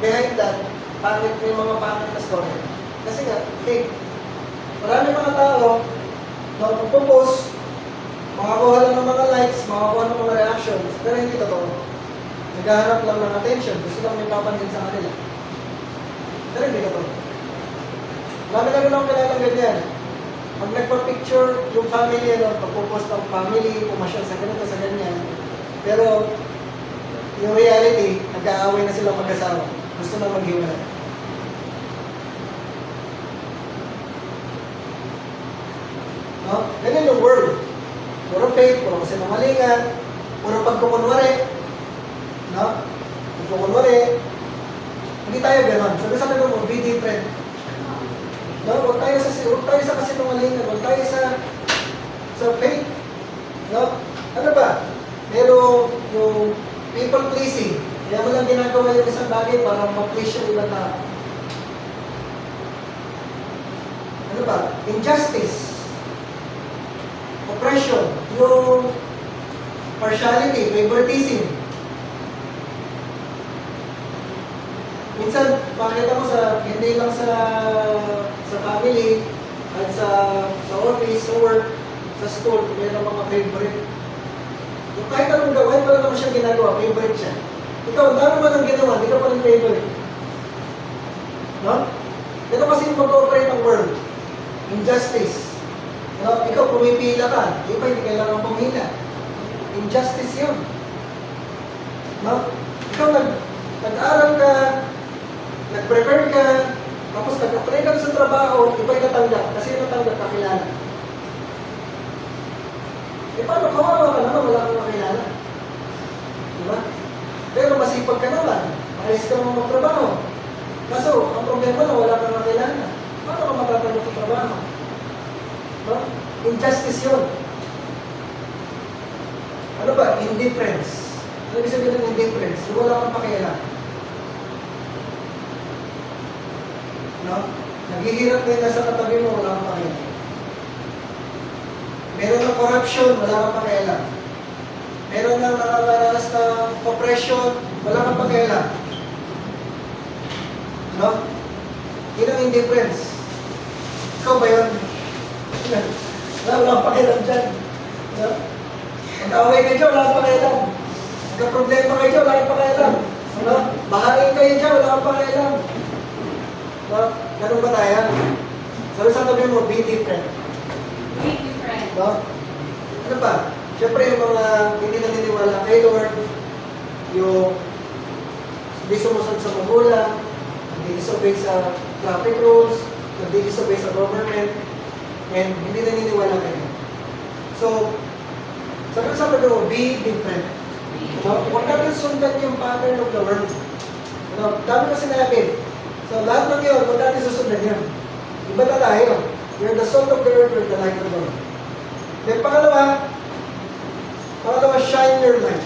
behind that, pangit, may mga pangit na story. Kasi nga, fake. Maraming mga tao, na magpo-post, makakuha lang ng mga likes, makakuha ng mga reactions, pero hindi totoo. Naghahanap lang ng attention, gusto lang may papansin sa kanila. Pero hindi totoo. Marami na rin akong kilalang ganyan. Pag nagpa-picture yung family, pagpo-post ng family, pumasyal sa ganito, sa ganyan. Pero, yung reality, nag-aaway na silang mag-asawa. Gusto na maghiwalay. No? Ganyan yung world. Puro fake, puro sinungalingan, puro pagkukunwari. No? Pagkukunwari. Hindi tayo gano'n. Sabi sa kanila mo, be different. No? Huwag tayo sa kasinungalingan. Huwag tayo sa fake. No? Ano ba? Pero yung people pleasing, kaya mo lang ginagawa yung isang bagay para ma-please yung ibang tao. Ano ba? Injustice, oppression, yung partiality, favoritism. Minsan, makita mo hindi lang sa family, at sa office, sa work, sa school, mayroon mga favorite. Yung kahit anong gawin, wala naman siyang ginagawa, favorite siya. Ikaw, ang dami man ang ginawa, hindi ka pa rin favorite. No? Ito kasi yung mag-operate ng world. Injustice. No? Ikaw, pumipila ka, iba hindi kailangan pumila. Injustice yun. No? Ikaw, nag-aral ka, nag-prepare ka, tapos nag-apply ka sa trabaho, iba yung natanggap, kasi yung natanggap kakilala. Eh paano, kawawa ka naman, wala kang makilala. Diba? Pero masipag ka naman, ayos ka naman magtrabaho. Kaso, ang problema na wala kang makilala. Paano ka matatanggap sa trabaho? No? Injustice yun. Ano ba? Indifference. Ano ibig sabihin ng indifference? Yung wala kang pakialam. No? Naghihirap na yung nasa katabi mo, wala kang pakialam. Meron ng corruption, wala kang pakialam. Meron ng nakakaranas ng oppression, wala kang pakialam. No? Yun ang indifference. Ikaw ba yun? Wala kang pakialam dyan. No? Mag-away ka dyan, wala kang pakialam. Magka-problema kayo dyan, wala kang pakialam. No? Bahain kayo dyan, wala kang pakialam. No? Ganun ba tayo? Sabi sa tabi mo, be different. Be different. No? Ano pa? Siyempre yung mga hindi naniniwala kay Lord, yung hindi sumusunod sa magulang, hindi disobey sa traffic rules, hindi disobey sa government, and hindi naniniwala kayo. So, sabi mo, be different. No? Huwag natin sundan yung pattern of the world. No? Dami na sinabi. So, lahat ng yun, huwag natin susundan yun. Iba na tayo. You're the salt of the earth, you're the light of the world. Then, pangalawa, shine your light.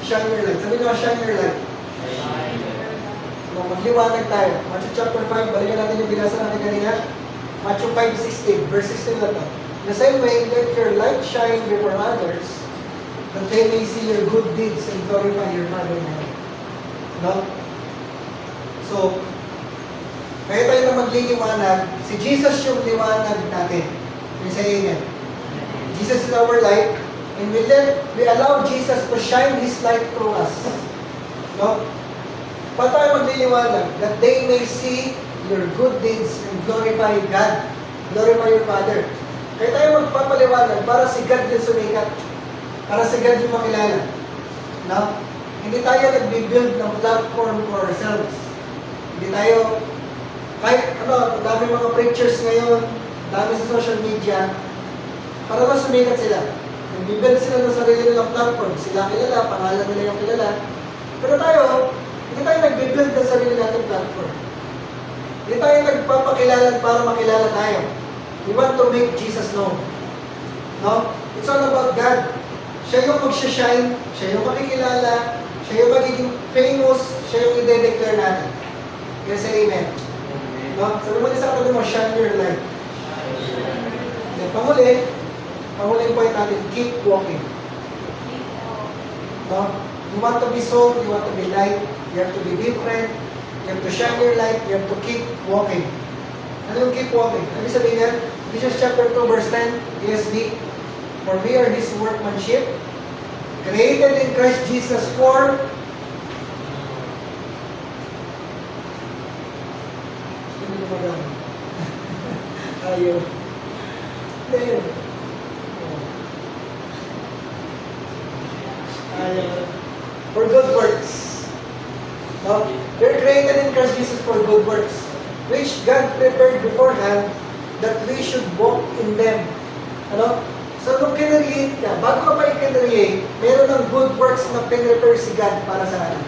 Shine your light. Sabi nyo, shine your light. No, magliwanag tayo. Matthew chapter 5, balikan natin yung binasa natin kanina. Matthew 5:16, verse 16 lang to. In the same way, let your light shine before others, that they may see your good deeds and glorify your Father in heaven. No? So, kaya tayo na magliliwanag, si Jesus yung liwanag natin. We say amen. Jesus is our light, and we allow Jesus to shine His light through us. No? Paano tayo magliliwanag? That they may see your good deeds and glorify God. Glorify your Father. Kaya tayo magpapaliwanag para si God yung sumikat. Para si God yung makilala. No? Hindi tayo nag-build ng platform for ourselves. Hindi tayo, kahit dami mga preachers ngayon, dami sa social media, para mas sumikat sila. Nag-build sila ng sarili nilang platform. Sila kilala, pangalan nila yung kilala. Pero tayo, hindi tayo nag-build ng sarili natin platform. Hindi tayo nagpapakilala para makilala tayo. We want to make Jesus known. No? It's all about God. Siya yung magsha-shine, siya yung makikilala, siya yung magiging famous, siya yung i-declare natin. Kaya say amen. No? Sabi mo din sa katabi mo, shine your light. Then, panghuli point natin, keep walking. No? You want to be salt, you want to be light, you have to be different, you have to shine your light, you have to keep walking. Ano yung keep walking? Ano sabihin niya? Ephesians chapter 2 verse 10, ESV, for we are His workmanship, created in Christ Jesus for hindi ko magana. Ayaw. Ayaw. For good works. No? We're created in Christ Jesus for good works, which God prepared beforehand that we should walk in them. Ano? So, nung kinreate ka, bago ka pa i-kinreate, meron ng good works na pinrepare si God para sa atin.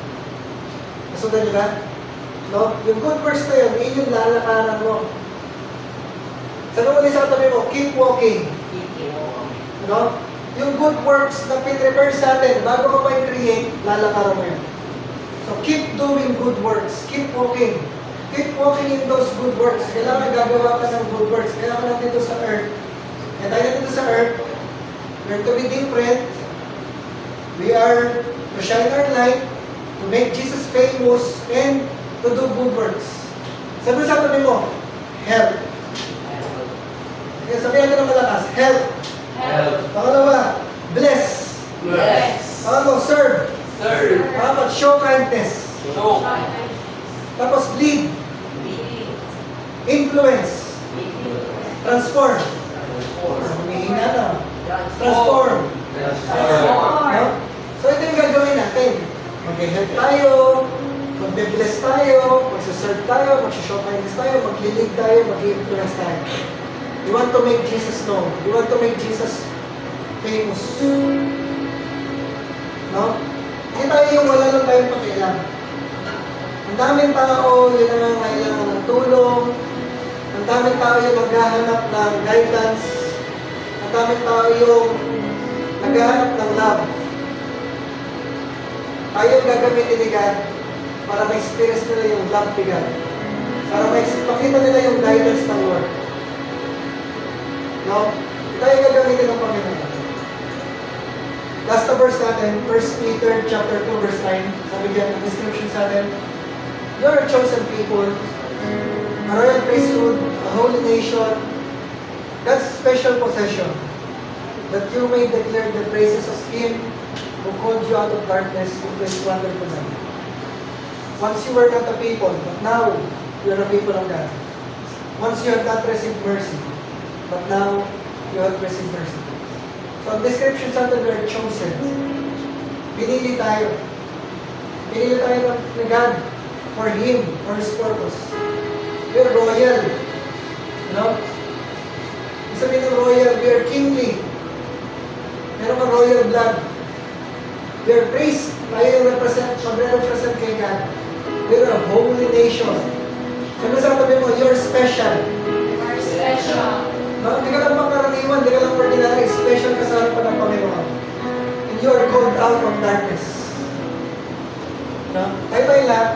Nasundan niyo ba? No? Yung good works na yun, yun yung lalakaran mo. Sabi mo din sa katabi mo, keep walking. No? Yung good works na pinrepare sa atin, bago ka pa i-create, lalakaran mo yun. So, keep doing good works. Keep walking. Keep walking in those good works. Kailangan gagawa ka ng good works. Kaya ka natin dito sa earth. Kaya tayo natin dito sa earth, we're to be different. We are to shine our light, to make Jesus famous, and to do good works. Sabi sa tabi mo, help. Kaya sabihin natin ng malakas, help. Help. Pangalawa, bless. Bless. Pangalawa, serve. Serve. Pangalawa, show kindness. Show. Tapos lead, influence, transform. Humihina na. Transform. No? So ito yung gagawin natin. Mag-help tayo, mag-bless tayo, mag-serve tayo, mag-show kindness tayo, mag-lead tayo, mag-influence tayo. We want to make Jesus known. We want to make Jesus famous. No? Hindi tayo yung wala lang tayong pakialam. Ang daming tao yung nangangailangan ng tulong. Ang daming tao yung naghahanap ng guidance. Ang daming tao yung naghahanap ng love. Tayo gagamitin ni God para ma-experience nila yung love ni God. Para makita nila yung guidance ng Lord. No? Tayo gagamitin ng Panginoon. Last na verse natin, 1 Peter chapter 2 verse 9. Sabi diyan ang description sa atin, you are a chosen people, a royal priesthood, a holy nation, God's special possession, that you may declare the praises of Him who called you out of darkness into His wonderful light. Once you were not a people, but now you are a people of God. Once you have not received mercy, but now you have received mercy. So ang description sa atin, we are chosen. Pinili tayo. Pinili tayo ng God for Him, for His purpose. We are royal. You know? Sabihin ng royal, we are kingly. Meron kang royal blood. We are priest. Tayo yung magre-represent kay God. We are a holy nation. Sabi sa katabi mo, you're special. We're special. No? Hindi ka lang pangkaraniwan, hindi ka lang ordinary. Special ka sa harapan ng Panginoon. And you are called out of darkness. No? Tayo lahat.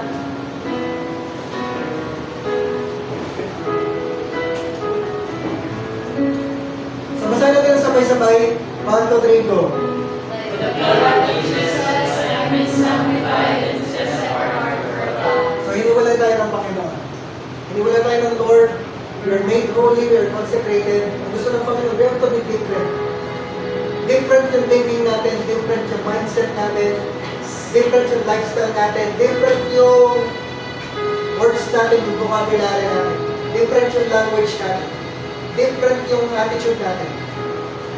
So, basahin natin ang sabay-sabay. 1, 2, 3, go. The blood of Jesus has been sanctified and set apart for God. So, hiniwalay tayo ng Panginoon. Hiniwalay tayo ng Lord. We are made holy, we are consecrated. Ang gusto ng Panginoon, we have to be different. Different yung thinking natin, different yung mindset natin, different yung lifestyle natin, different yung words natin, yung vocabulary natin, different yung language natin, different yung attitude natin.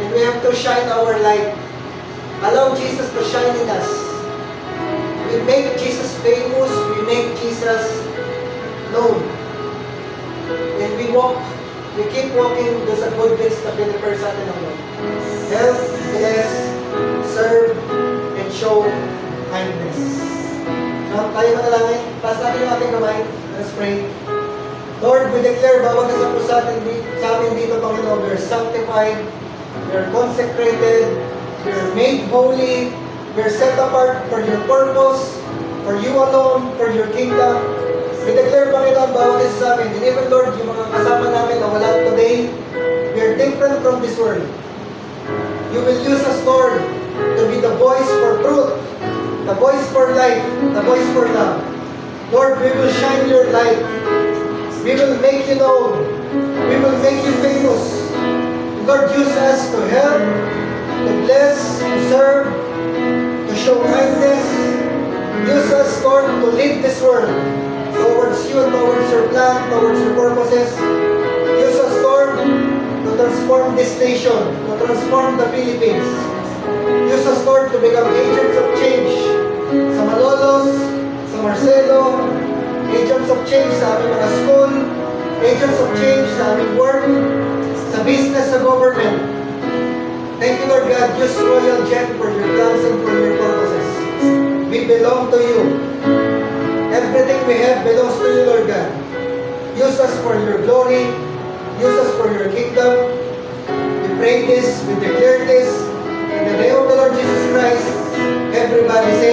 And we have to shine our light. Allow Jesus to shine in us. We make Jesus famous, we make Jesus known. And we keep walking doon sa good deeds na pinipare sa atin ng Lord. Help, bless, serve, and show kindness. Now, tayo manalangin. Taas natin yung ating kamay. Let's pray. Lord, we declare bawat isa po sa amin dito, Panginoon, we are sanctified, we are consecrated, we are made holy, we are set apart for your purpose, for you alone, for your kingdom. We declare, Panginoon, bawat isa sa amin, and even, Lord, yung mga kasama namin na wala today, we are different from this world. You will use us, Lord, to be the voice for truth, the voice for life, the voice for love. Lord, we will shine your light. We will make you known. We will make you famous. Lord, use us to help, to bless, to serve, to show kindness. Use us, Lord, to lead this world towards you and towards your plan, towards your purposes. Use us, Lord, to transform this nation, to transform the Philippines. Use us, Lord, to become agents of change sa Malolos, sa Marcelo, agents of change sa aming mga school, agents of change sa aming work, sa business, sa government. Thank you, Lord God. Use Royal Jet for your plans and for your purposes. We belong to you. Everything we have belongs to you, Lord God. Use us for your glory. Use us for your kingdom. We pray this, we declare this. In the name of the Lord Jesus Christ, everybody say